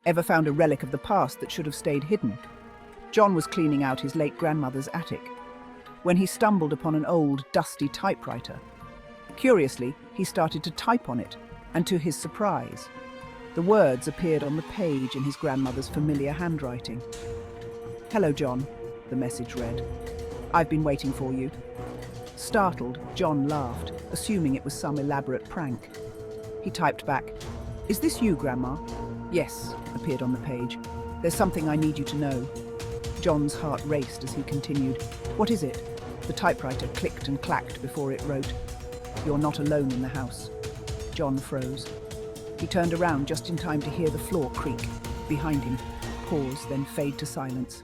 Ever found a relic of the past that should have stayed hidden? John was cleaning out his late grandmother's attic when he stumbled upon an old, dusty typewriter. Curiously, he started to type on it, and to his surprise, the words appeared on the page in his grandmother's familiar handwriting. "Hello, John," the message read. "I've been waiting for you." Startled, John laughed, assuming it was some elaborate prank. He typed back, "Is this you, Grandma?" "Yes," appeared on the page. "There's something I need you to know." John's heart raced as he continued. "What is it?" The typewriter clicked and clacked before it wrote, "You're not alone in the house." John froze. He turned around just in time to hear the floor creak behind him, pause, then fade to silence.